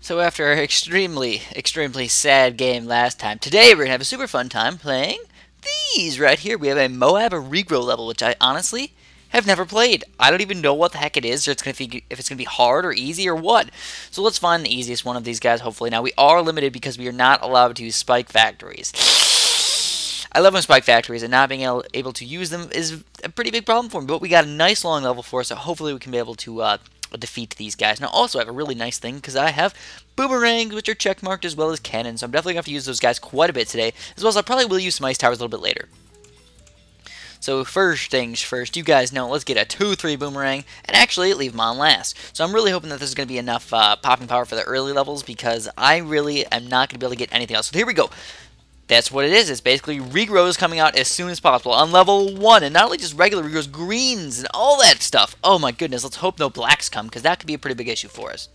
So after our extremely sad game last time, today we're going to have a super fun time playing these right here. We have a MOAB regrow level, which I honestly have never played. I don't even know what the heck it is, or if it's going to be hard or easy or what. So let's find the easiest one of these guys, hopefully. Now, we are limited because we are not allowed to use spike factories. I love my spike factories, and not being able to use them is a pretty big problem for me. But we got a nice long level for us, so hopefully we can be able to defeat these guys. Now, also, I have a really nice thing because I have boomerangs, which are checkmarked, as well as cannons. So I'm definitely going to have to use those guys quite a bit today, as well as I probably will use some ice towers a little bit later. So first things first, you guys know, let's get a 2-3 boomerang, and actually leave them on last. So I'm really hoping that this is going to be enough popping power for the early levels, because I really am not going to be able to get anything else. So here we go. That's what it is. It's basically regrows coming out as soon as possible on level 1. And not only just regular regrows, greens and all that stuff. Oh my goodness, let's hope no blacks come, because that could be a pretty big issue for us.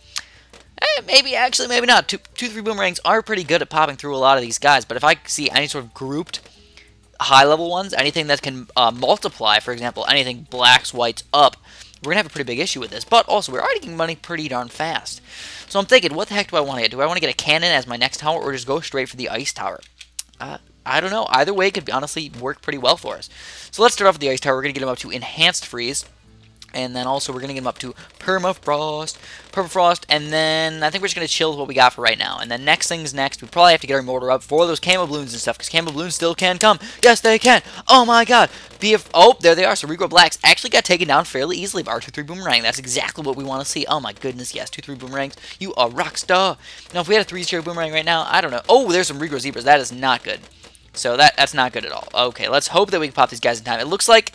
Maybe, actually, maybe not. 2-3 boomerangs are pretty good at popping through a lot of these guys. But if I see any sort of grouped high-level ones, anything that can multiply, for example, anything blacks, whites, up, we're going to have a pretty big issue with this. But also, we're already getting money pretty darn fast. So I'm thinking, what the heck do I want to get? Do I want to get a cannon as my next tower, or just go straight for the ice tower? I don't know. Either way could honestly work pretty well for us. So let's start off with the ice tower. We're going to get him up to enhanced freeze. And then also we're going to get him up to permafrost, and then I think we're just going to chill with what we got for right now. And then next things next, we probably have to get our mortar up for those camo balloons and stuff, because camo balloons still can come. Yes, they can. Oh my god. Oh, there they are. So regrow blacks actually got taken down fairly easily by our 2-3 boomerang. That's exactly what we want to see. Oh my goodness, yes, 2-3 boomerangs. You are rock star. Now, if we had a 3-0 boomerang right now, I don't know. Oh, there's some regrow zebras. That is not good. So that's not good at all. Okay, let's hope that we can pop these guys in time. It looks like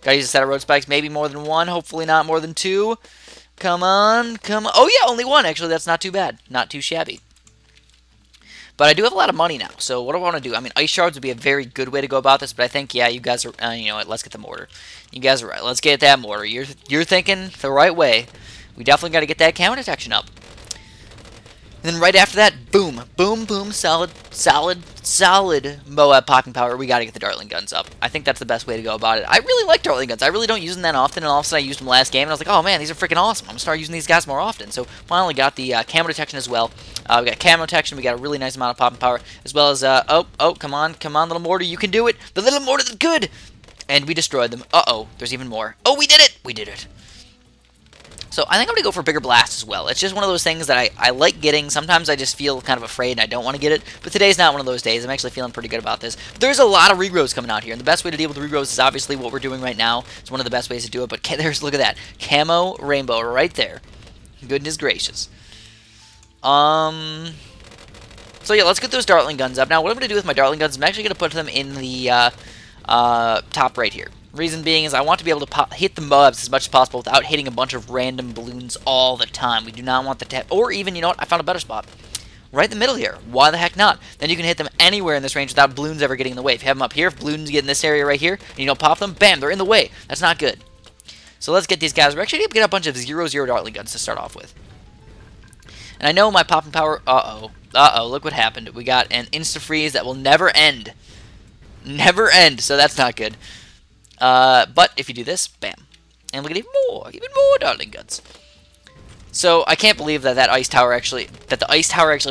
gotta use a set of road spikes, maybe more than one, hopefully not more than 2. Come on, come on. Oh yeah, only 1, actually. That's not too bad. Not too shabby. But I do have a lot of money now, so what do I want to do? I mean, ice shards would be a very good way to go about this, but I think, yeah, you guys are, you know what, let's get the mortar. You guys are right. Let's get that mortar. You're thinking the right way. We definitely got to get that camo detection up. And then right after that, boom, boom, boom, solid MOAB popping power. We got to get the Dartling guns up. I think that's the best way to go about it. I really like Dartling guns. I really don't use them that often, and all of a sudden I used them last game, and I was like, oh man, these are freaking awesome. I'm going to start using these guys more often. So finally got the camo detection as well. We got camo detection. We got a really nice amount of popping power, as well as, oh, come on, little mortar. You can do it. The little mortar is good. And we destroyed them. Uh-oh, there's even more. Oh, we did it. We did it. So I think I'm going to go for bigger blasts as well. It's just one of those things that I like getting. Sometimes I just feel kind of afraid and I don't want to get it. But today's not one of those days. I'm actually feeling pretty good about this. But there's a lot of regrows coming out here. And the best way to deal with the regrows is obviously what we're doing right now. It's one of the best ways to do it. But look at that. Camo rainbow right there. Goodness gracious. So yeah, let's get those Dartling guns up. Now what I'm going to do with my Dartling guns, I'm actually going to put them in the top right here. Reason being is I want to be able to hit the MOABs as much as possible without hitting a bunch of random balloons all the time. We do not want the tap, or even, you know what, I found a better spot. Right in the middle here. Why the heck not? Then you can hit them anywhere in this range without balloons ever getting in the way. If you have them up here, if balloons get in this area right here, and you don't pop them, bam, they're in the way. That's not good. So let's get these guys. We're actually going to get a bunch of 0-0 Dartling guns to start off with. And I know my popping power, look what happened. We got an insta-freeze that will never end. Never end, so that's not good. But if you do this, bam, and look at even more Dartling guns. So I can't believe that the ice tower actually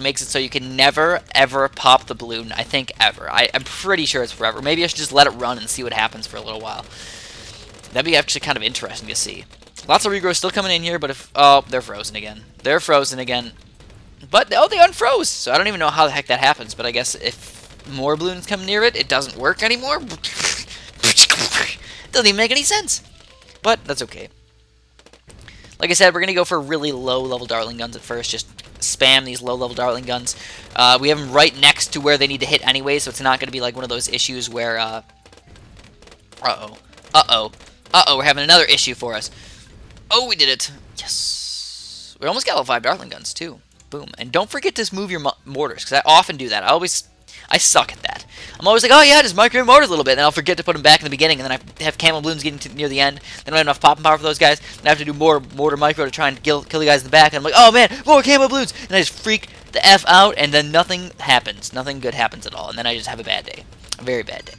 makes it so you can never ever pop the balloon. I think ever. I'm pretty sure it's forever. Maybe I should just let it run and see what happens for a little while. That'd be actually kind of interesting to see. Lots of regrows still coming in here, but they're frozen again. They're frozen again. But they unfroze. So I don't even know how the heck that happens. But I guess if more balloons come near it, it doesn't work anymore. Doesn't even make any sense. But that's okay. Like I said, we're going to go for really low-level Dartling guns at first. Just spam these low-level Dartling guns. We have them right next to where they need to hit anyway, so it's not going to be like one of those issues where... we're having another issue for us. Oh, we did it. Yes. We almost got all 5 Dartling guns, too. Boom. And don't forget to move your mortars, because I often do that. I suck at that. I'm always like, oh yeah, just micro mortars a little bit, and then I'll forget to put them back in the beginning, and then I have camo balloons getting near the end, then I don't have enough popping power for those guys, then I have to do more mortar micro to try and kill the guys in the back, and I'm like, oh man, more camo balloons, and I just freak the F out, and then nothing happens. Nothing good happens at all, and then I just have a bad day. A very bad day.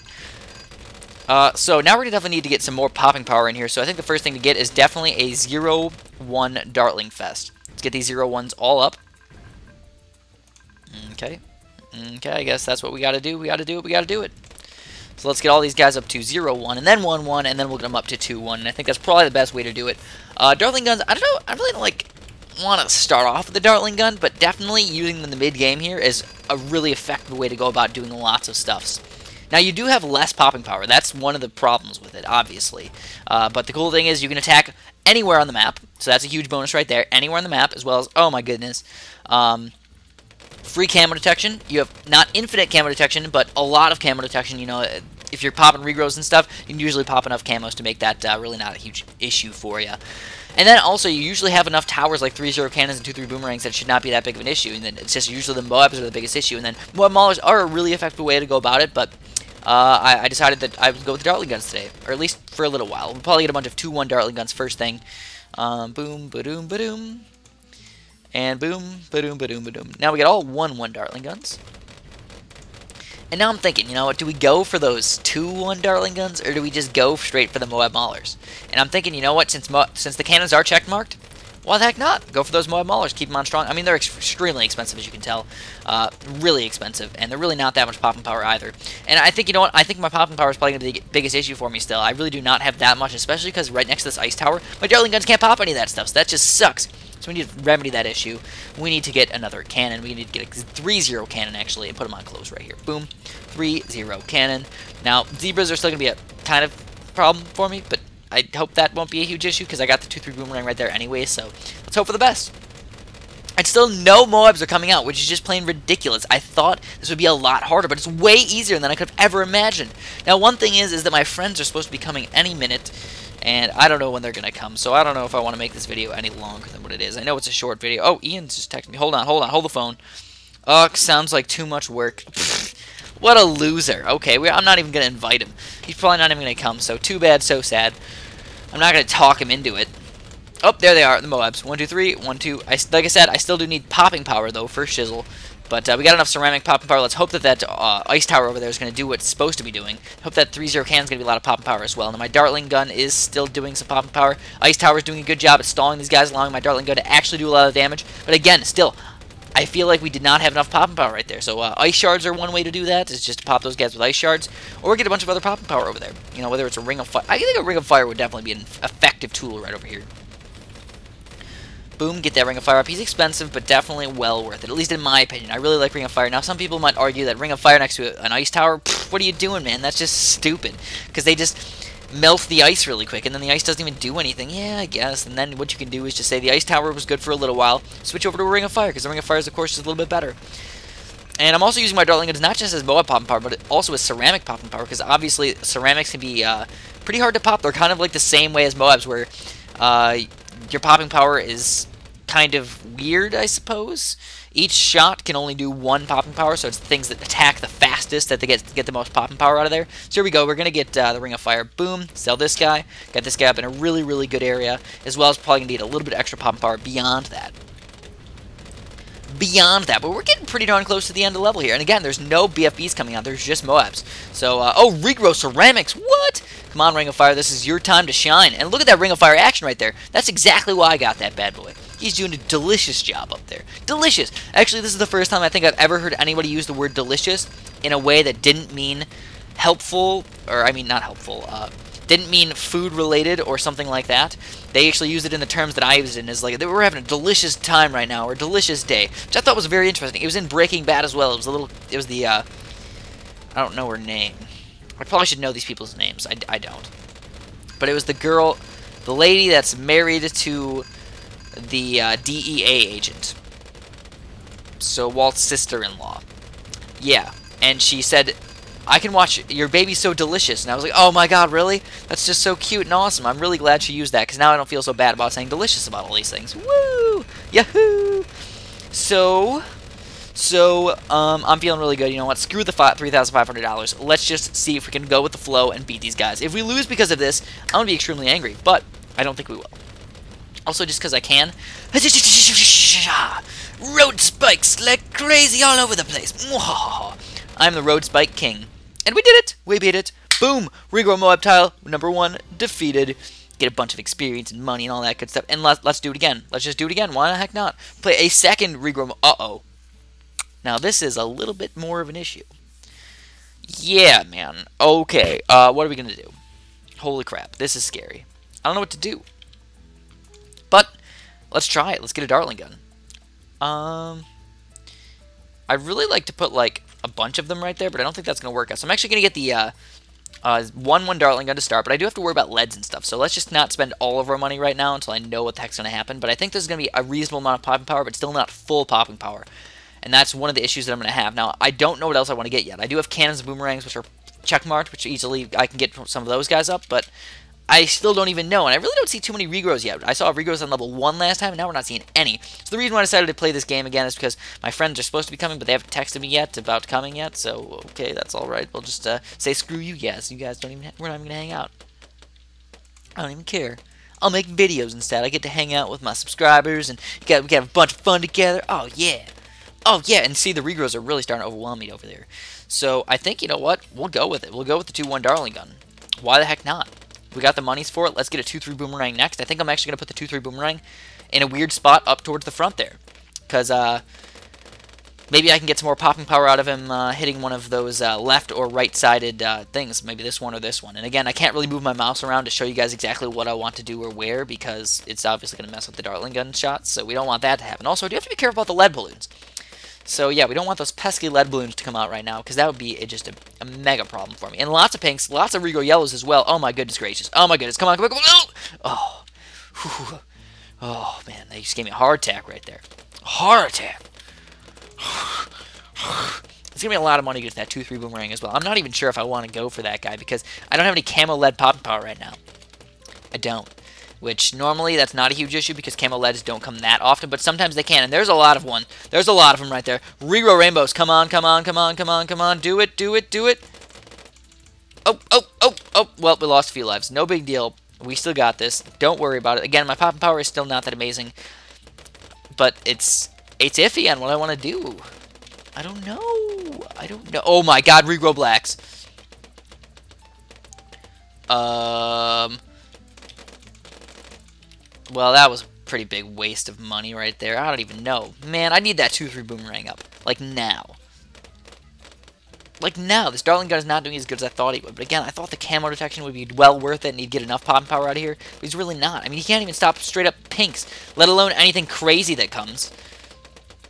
So now we're going to definitely need to get some more popping power in here, so I think the first thing to get is definitely a 0-1 Dartling Fest. Let's get these 0-1s all up. Okay. Okay, I guess that's what we got to do. We got to do it. We got to do it. So let's get all these guys up to 0-1, and then 1-1, and then we'll get them up to 2-1. And I think that's probably the best way to do it. Dartling guns, I don't know. I really don't want to start off with the Dartling gun, but definitely using them in the mid-game here is a really effective way to go about doing lots of stuffs. Now, you do have less popping power. That's one of the problems with it, obviously. But the cool thing is you can attack anywhere on the map, so that's a huge bonus right there. Anywhere on the map, as well as, oh my goodness, free camo detection. You have not infinite camo detection, but a lot of camo detection. You know, if you're popping regrows and stuff, you can usually pop enough camos to make that really not a huge issue for you. And then also, you usually have enough towers like 3-0 cannons and 2-3 boomerangs that it should not be that big of an issue. And then it's just usually the MOABs are the biggest issue. And then MOAB Maulers are a really effective way to go about it, but I decided that I would go with the Dartling guns today, or at least for a little while. We'll probably get a bunch of 2-1 Dartling guns first thing. Boom, ba-doom, ba-doom. And boom, ba-doom, ba-doom, ba-doom. Now we get all 1-1 Dartling guns. And now I'm thinking, you know what, do we go for those 2-1 Dartling guns, or do we just go straight for the MOAB Maulers? And I'm thinking, you know what, since the cannons are checkmarked, why the heck not? Go for those MOAB Maulers, keep them on strong. I mean, they're extremely expensive, as you can tell. Really expensive, and they're really not that much popping power either. And I think, you know what, I think my popping power is probably going to be the biggest issue for me still. I really do not have that much, especially because right next to this ice tower, my Dartling guns can't pop any of that stuff, so that just sucks. So we need to remedy that issue. We need to get another cannon. We need to get a 3-0 cannon, actually, and put them on close right here. Boom. 3-0 cannon. Now, zebras are still going to be a kind of problem for me, but I hope that won't be a huge issue because I got the 2-3 boomerang right there anyway, so let's hope for the best. And still no MOABs are coming out, which is just plain ridiculous. I thought this would be a lot harder, but it's way easier than I could have ever imagined. Now, one thing is that my friends are supposed to be coming any minute, and I don't know when they're going to come, so I don't know if I want to make this video any longer than what it is. I know it's a short video. Oh, Ian's just texting me. Hold on, hold the phone. Ugh, sounds like too much work. What a loser. Okay, I'm not even going to invite him. He's probably not even going to come, so too bad, so sad. I'm not going to talk him into it. Oh, there they are, the MOABs. 1, 2, 3, 1, 2. Like I said, I still do need popping power, though, for shizzle. But we got enough ceramic popping power. Let's hope that ice tower over there is going to do what it's supposed to be doing. Hope that 3-0 cannon is going to be a lot of popping power as well. And my Dartling gun is still doing some popping power. Ice tower is doing a good job at stalling these guys, allowing my Dartling gun to actually do a lot of damage. But again, still, I feel like we did not have enough popping power right there. So ice shards are one way to do that, is just to pop those guys with ice shards. Or get a bunch of other popping power over there. You know, whether it's a ring of fire. I think a ring of fire would definitely be an effective tool right over here. Boom, get that Ring of Fire up. He's expensive, but definitely well worth it, at least in my opinion. I really like Ring of Fire. Now, some people might argue that Ring of Fire next to an ice tower, pff, what are you doing, man? That's just stupid, because they just melt the ice really quick, and then the ice doesn't even do anything. Yeah, I guess, and then what you can do is just say the ice tower was good for a little while, switch over to a Ring of Fire, because the Ring of Fire is, of course, just a little bit better. And I'm also using my Dartling guns not just as MOAB popping power, but also as ceramic popping power, because obviously ceramics can be pretty hard to pop. They're kind of like the same way as MOABs, where your popping power is kind of weird, I suppose. Each shot can only do 1 popping power, so it's the things that attack the fastest that they get the most popping power out of there. So here we go. We're going to get the Ring of Fire. Boom. Sell this guy. Get this guy up in a really, really good area, as well as probably going to need a little bit extra popping power beyond that. But we're getting pretty darn close to the end of the level here. And again, there's no BFBs coming out. There's just MOABs. So, oh, regrow ceramics. What? Come on, Ring of Fire. This is your time to shine. And look at that Ring of Fire action right there. That's exactly why I got that bad boy. He's doing a delicious job up there. Delicious. Actually, this is the first time I think I've ever heard anybody use the word delicious in a way that didn't mean helpful, or I mean not helpful, didn't mean food related or something like that. They actually used it in the terms that I used it in, as like, we're having a delicious time right now, or a delicious day, which I thought was very interesting. It was in Breaking Bad as well. It was the, I don't know her name. I probably should know these people's names. I don't. But it was the girl, the lady that's married to the DEA agent. So Walt's sister-in-law. Yeah, and she said, I can watch your baby's so delicious. And I was like, oh my god, really? That's just so cute and awesome. I'm really glad she used that, because now I don't feel so bad about saying delicious about all these things. Woo! Yahoo! So I'm feeling really good. You know what? Screw the $3,500. Let's just see if we can go with the flow and beat these guys. If we lose because of this, I'm going to be extremely angry, but I don't think we will. Also, just because I can. Road spikes like crazy all over the place. I'm the Road Spike King. And we did it! We beat it. Boom! Regrow MOAB tile number 1 defeated. Get a bunch of experience and money and all that good stuff. And let's do it again. Let's just do it again. Why the heck not? Play a second regrow. Uh-oh. Now, this is a little bit more of an issue. Yeah, man. Okay, what are we going to do? Holy crap, this is scary. I don't know what to do. But, let's try it. Let's get a Dartling gun. I'd really like to put, like, a bunch of them right there, but I don't think that's going to work out. So I'm actually going to get the 1-1 Dartling gun to start, but I do have to worry about leads and stuff. So let's just not spend all of our money right now until I know what the heck's going to happen. But I think this is going to be a reasonable amount of popping power, but still not full popping power. And that's one of the issues that I'm going to have. Now, I don't know what else I want to get yet. I do have cannons and boomerangs, which are checkmarked, which easily I can get some of those guys up, but I still don't even know, and I really don't see too many regrows yet. I saw regrows on level 1 last time, and now we're not seeing any. So the reason why I decided to play this game again is because my friends are supposed to be coming, but they haven't texted me yet about coming yet, so okay, that's alright. We'll just say screw you guys. You guys don't even we're not even going to hang out. I don't even care. I'll make videos instead. I get to hang out with my subscribers, and we can have a bunch of fun together. Oh, yeah. Oh, yeah, and see, the regrows are really starting to overwhelm me over there. So I think, you know what? We'll go with it. We'll go with the 2-1 Dartling gun. Why the heck not? We got the monies for it. Let's get a 2-3 boomerang next. I think I'm actually going to put the 2-3 boomerang in a weird spot up towards the front there. Because maybe I can get some more popping power out of him hitting one of those left or right-sided things. Maybe this one or this one. And again, I can't really move my mouse around to show you guys exactly what I want to do or where, because it's obviously going to mess with the Dartling gun shots. So we don't want that to happen. Also, I do have to be careful about the lead balloons. So yeah, we don't want those pesky lead balloons to come out right now, because that would be just a mega problem for me. And lots of pinks, lots of regro yellows as well. Oh my goodness gracious. Oh my goodness. Come on, come on, come on. Oh. Whew. Oh man, they just gave me a heart attack right there. Heart attack. It's going to be a lot of money to get that 2-3 boomerang as well. I'm not even sure if I want to go for that guy, because I don't have any camo lead popping power right now. I don't. Which, normally, that's not a huge issue because camo leads don't come that often, but sometimes they can, and there's a lot of one. There's a lot of them right there. Regro rainbows, come on, come on, come on, come on, come on, do it, do it, do it. Oh, oh, oh, oh, well, we lost a few lives. No big deal. We still got this. Don't worry about it. Again, my popping power is still not that amazing, but it's iffy on what I want to do. I don't know. I don't know. Oh my god, regro blacks. Well, that was a pretty big waste of money right there. I don't even know. Man, I need that 2-3 boomerang up. Like, now. Like, now. This Dartling gun is not doing as good as I thought he would. But again, I thought the camo detection would be well worth it and he'd get enough popping power out of here. But he's really not. I mean, he can't even stop straight up pinks, let alone anything crazy that comes.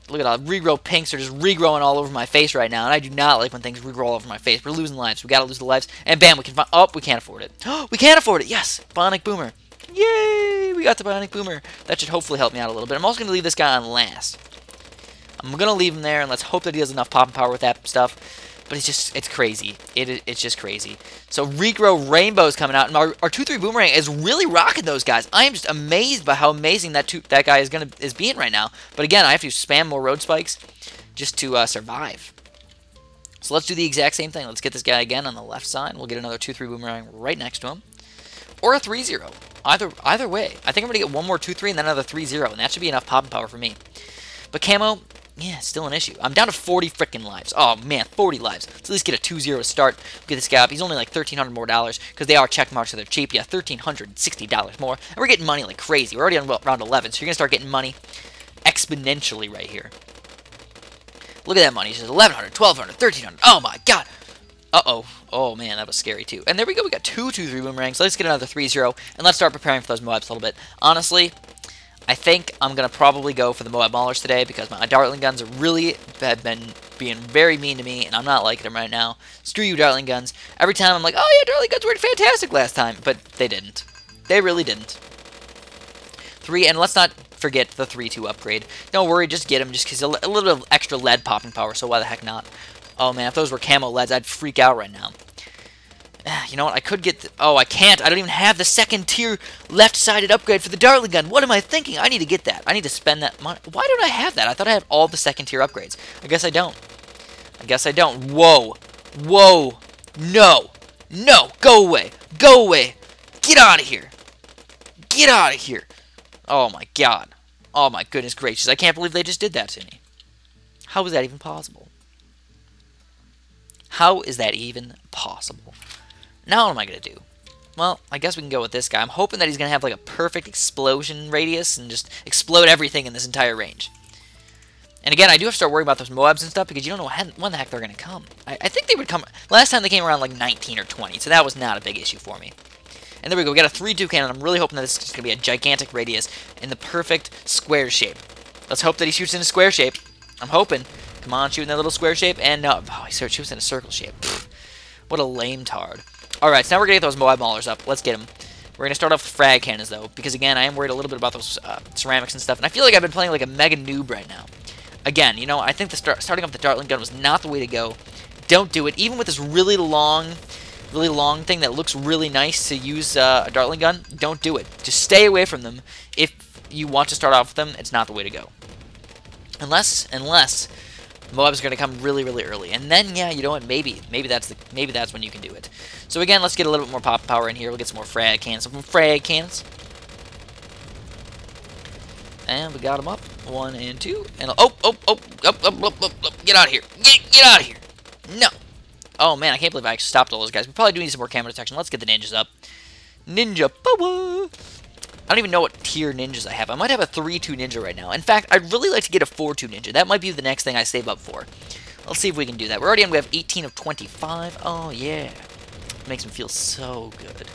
Look at all regrow pinks are just regrowing all over my face right now. And I do not like when things regrow all over my face. We're losing lives. We gotta lose the lives. And bam, we can find... Oh, we can't afford it. We can't afford it. Yes. Bionic Boomer. Yay! We got the Bionic Boomer. That should hopefully help me out a little bit. I'm also going to leave this guy on last. I'm going to leave him there, and let's hope that he has enough popping power with that stuff. But it's crazy. It's just crazy. So regrow rainbows coming out, and our 2-3 boomerang is really rocking those guys. I am just amazed by how amazing that guy is being right now. But again, I have to spam more road spikes just to survive. So let's do the exact same thing. Let's get this guy again on the left side. We'll get another 2-3 boomerang right next to him. Or a 3-0. Either way. I think I'm going to get one more 2-3 and then another 3-0, and that should be enough popping power for me. But camo, yeah, still an issue. I'm down to 40 freaking lives. Oh, man, 40 lives. Let's at least get a 2-0 start. Get this guy up. He's only like $1,300 more, because they are check marks, so they're cheap. Yeah, $1,360 more. And we're getting money like crazy. We're already on round 11, so you're going to start getting money exponentially right here. Look at that money. It's just $1,100, $1,200, $1,300. Oh, my God. Uh-oh. Oh, man, that was scary, too. And there we go. We got two 2-3 boomerangs. Let's get another 3-0, and let's start preparing for those MOABs a little bit. Honestly, I think I'm going to probably go for the MOAB Maulers today, because my Dartling guns have been being very mean to me, and I'm not liking them right now. Screw you, Dartling guns. Every time I'm like, oh, yeah, Dartling guns were fantastic last time, but they didn't. They really didn't. And let's not forget the 3-2 upgrade. Don't worry, just get them, just because a little bit of extra lead popping power, so why the heck not? Oh, man, if those were camo leads, I'd freak out right now. You know what? I could get... Oh, I can't. I don't even have the second tier left-sided upgrade for the Dartling gun. What am I thinking? I need to get that. I need to spend that money. Why don't I have that? I thought I had all the second tier upgrades. I guess I don't. I guess I don't. Whoa. Whoa. No. No. Go away. Go away. Get out of here. Get out of here. Oh, my God. Oh, my goodness gracious. I can't believe they just did that to me. How is that even possible? How is that even possible? Now what am I going to do? Well, I guess we can go with this guy. I'm hoping that he's going to have like a perfect explosion radius and just explode everything in this entire range. And And again, I do have to start worrying about those MOABs and stuff because you don't know when the heck they're going to come. I think they would come... Last time they came around like 19 or 20, so that was not a big issue for me. And there we go. We got a 3-2 cannon. I'm really hoping that this is going to be a gigantic radius in the perfect square shape. Let's hope that he shoots in a square shape. I'm hoping. Come on, shoot in that little square shape. And no. Oh, he shoots in a circle shape. Pfft. What a lame tard. Alright, so now we're going to get those MOAB maulers up. Let's get them. We're going to start off with frag cannons, though. Because, again, I am worried a little bit about those ceramics and stuff. And I feel like I've been playing like a mega noob right now. Again, you know, I think starting off the Dartling gun was not the way to go. Don't do it. Even with this really long thing that looks really nice to use a Dartling gun, don't do it. Just stay away from them. If you want to start off with them, it's not the way to go. Unless MOABs are going to come really, really early. And then, yeah, you know what, maybe that's when you can do it. So again, let's get a little bit more pop power in here. We'll get some more frag cannons. And we got them up. 1 and 2. And oh, get out of here. Get out of here. No. Oh, man, I can't believe I actually stopped all those guys. We probably do need some more camo detection. Let's get the ninjas up. Ninja power. I don't even know what tier ninjas I have. I might have a 3-2 ninja right now. In fact, I'd really like to get a 4-2 ninja. That might be the next thing I save up for. Let's see if we can do that. We're already on. We have 18 of 25. Oh, yeah. It makes me feel so good.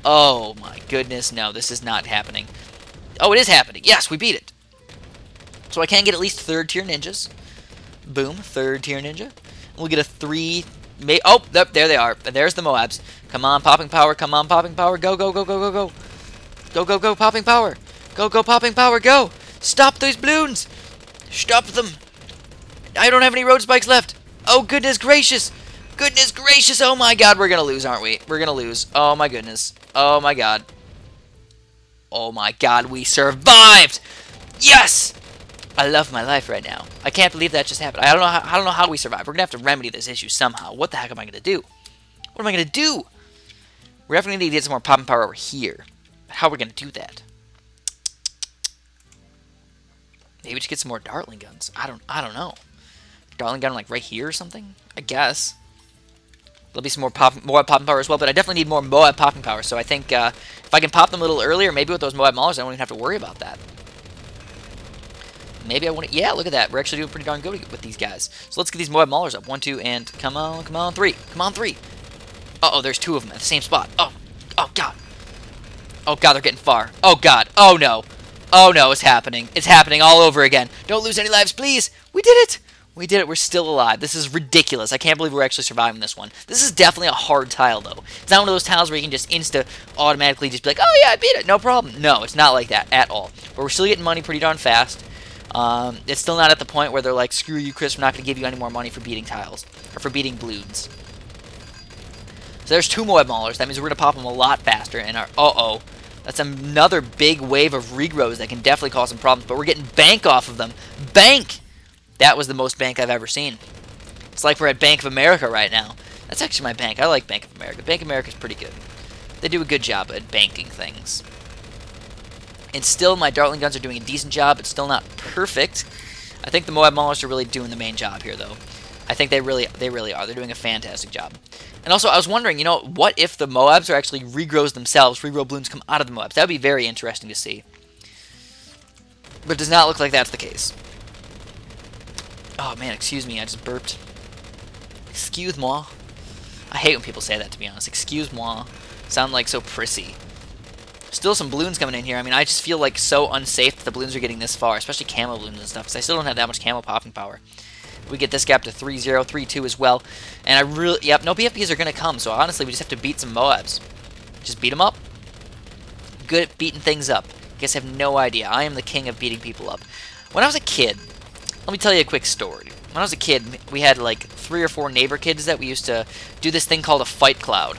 Oh, my goodness. No, this is not happening. Oh, it is happening. Yes, we beat it. So I can get at least 3rd tier ninjas. Boom, 3rd tier ninja. We'll get a 3... Oh, there they are. There's the MOABs. Come on, popping power. Come on, popping power. Go, go, go, go, go, go. Go, go, go, popping power. Go, go, popping power, go. Stop those balloons. Stop them. I don't have any road spikes left. Oh, goodness gracious. Goodness gracious. Oh, my God. We're going to lose, aren't we? We're going to lose. Oh, my goodness. Oh, my God. Oh, my God. We survived. Yes. I love my life right now. I can't believe that just happened. I don't know how we survive. We're going to have to remedy this issue somehow. What the heck am I going to do? What am I going to do? We're definitely going to get some more popping power over here. How are we going to do that? Maybe we should get some more Dartling guns. I don't know. Dartling gun like right here or something? I guess. There'll be some more popping power as well, but I definitely need more MOAB popping power. So I think if I can pop them a little earlier, maybe with those MOAB maulers, I don't even have to worry about that. Maybe I want to... Yeah, look at that. We're actually doing pretty darn good with these guys. So let's get these MOAB maulers up. 1, 2, and come on, 3. Come on, 3. Uh-oh, there's 2 of them at the same spot. Oh, God. Oh, God, they're getting far. Oh, God. Oh, no. Oh, no, it's happening. It's happening all over again. Don't lose any lives, please. We did it. We did it. We're still alive. This is ridiculous. I can't believe we're actually surviving this one. This is definitely a hard tile, though. It's not one of those tiles where you can just automatically just be like, oh, yeah, I beat it. No problem. No, it's not like that at all. But we're still getting money pretty darn fast. It's still not at the point where they're like, screw you, Chris, we're not going to give you any more money for beating tiles. Or for beating balloons. So there's 2 MOAB maulers. That means we're going to pop them a lot faster. And our... Uh-oh. That's another big wave of regrows that can definitely cause some problems. But we're getting bank off of them. Bank! That was the most bank I've ever seen. It's like we're at Bank of America right now. That's actually my bank. I like Bank of America. Bank of America is pretty good. They do a good job at banking things. And still, my Dartling guns are doing a decent job. It's still not perfect. I think the MOAB maulers are really doing the main job here, though. I think they really are. They're doing a fantastic job. And also, I was wondering, you know, what if the MOABs are actually regrows themselves? Regrow balloons come out of the MOABs. That would be very interesting to see. But it does not look like that's the case. Oh, man, excuse me. I just burped. Excuse moi. I hate when people say that, to be honest. Excuse moi. Sound like so prissy. Still some balloons coming in here. I mean, I just feel like so unsafe that the balloons are getting this far, especially camo balloons and stuff, because I still don't have that much camo popping power. We get this gap to 3-0, 3-2 as well. And I really... Yep, no BFBs are going to come, so honestly, we just have to beat some MOABs. Just beat them up. Good at beating things up. You guys have no idea. I am the king of beating people up. When I was a kid, let me tell you a quick story. When I was a kid, we had like 3 or 4 neighbor kids that we used to do this thing called a fight cloud.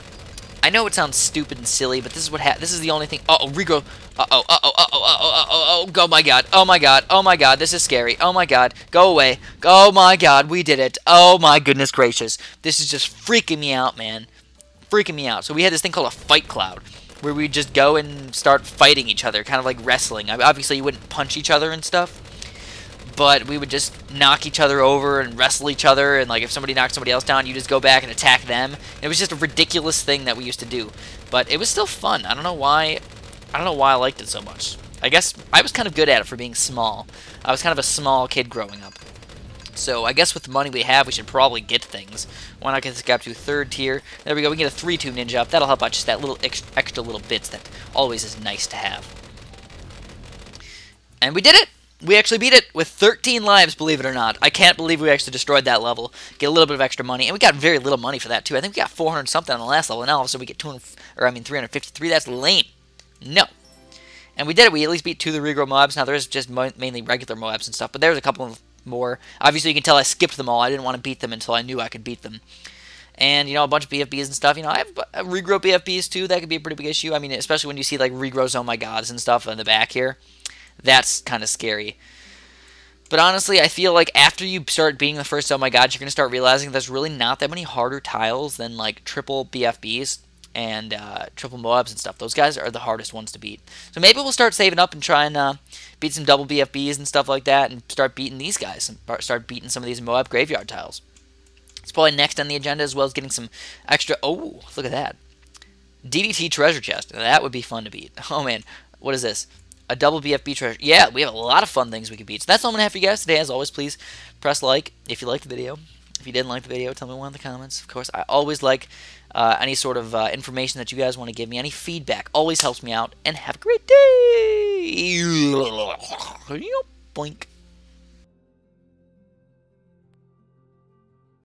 I know it sounds stupid and silly, but this is what this is the only thing. Uh-oh, regrow. Uh-oh, uh-oh, uh-oh, uh-oh, uh-oh, oh my God, oh my God, oh my God, this is scary. Oh my God, go away. Oh my God, we did it. Oh my goodness gracious. This is just freaking me out, man. Freaking me out. So we had this thing called a fight cloud, where we just go and start fighting each other, kind of like wrestling. I mean, obviously, you wouldn't punch each other and stuff, but we would just knock each other over and wrestle each other, and like if somebody knocked somebody else down, you just go back and attack them. And it was just a ridiculous thing that we used to do, but it was still fun. I don't know why I liked it so much. I guess I was kind of good at it for being small. I was kind of a small kid growing up. So I guess with the money we have, we should probably get things. Why not get this guy up to 3rd tier? There we go. We can get a 3-2 ninja up. That'll help out just that little extra little bits that always is nice to have. And we did it! We actually beat it with 13 lives, believe it or not. I can't believe we actually destroyed that level. Get a little bit of extra money, and we got very little money for that too. I think we got 400 something on the last level, and now so we get 353. That's lame. No. And we did it. We at least beat 2 of the regrow MOABs. Now there's just mainly regular MOABs and stuff, but there's a couple of more. Obviously, you can tell I skipped them all. I didn't want to beat them until I knew I could beat them. And, you know, a bunch of BFBs and stuff. You know, I have regrow BFBs too. That could be a pretty big issue. I mean, especially when you see, like, regrows Oh My Gods and stuff in the back here. That's kind of scary. But honestly, I feel like after you start beating the first Oh My God, you're going to start realizing there's really not that many harder tiles than, like, triple BFBs and triple MOABs and stuff. Those guys are the hardest ones to beat. So maybe we'll start saving up and try and beat some double BFBs and stuff like that and start beating these guys and start beating some of these MOAB graveyard tiles. It's probably next on the agenda, as well as getting some extra... Oh, look at that. DDT treasure chest. That would be fun to beat. Oh, man. What is this? A double BFB treasure. Yeah, we have a lot of fun things we could beat. So that's all I'm going to have for you guys today. As always, please press like if you liked the video. If you didn't like the video, tell me one in the comments. Of course, I always like any sort of information that you guys want to give me. Any feedback always helps me out. And have a great day. Boink.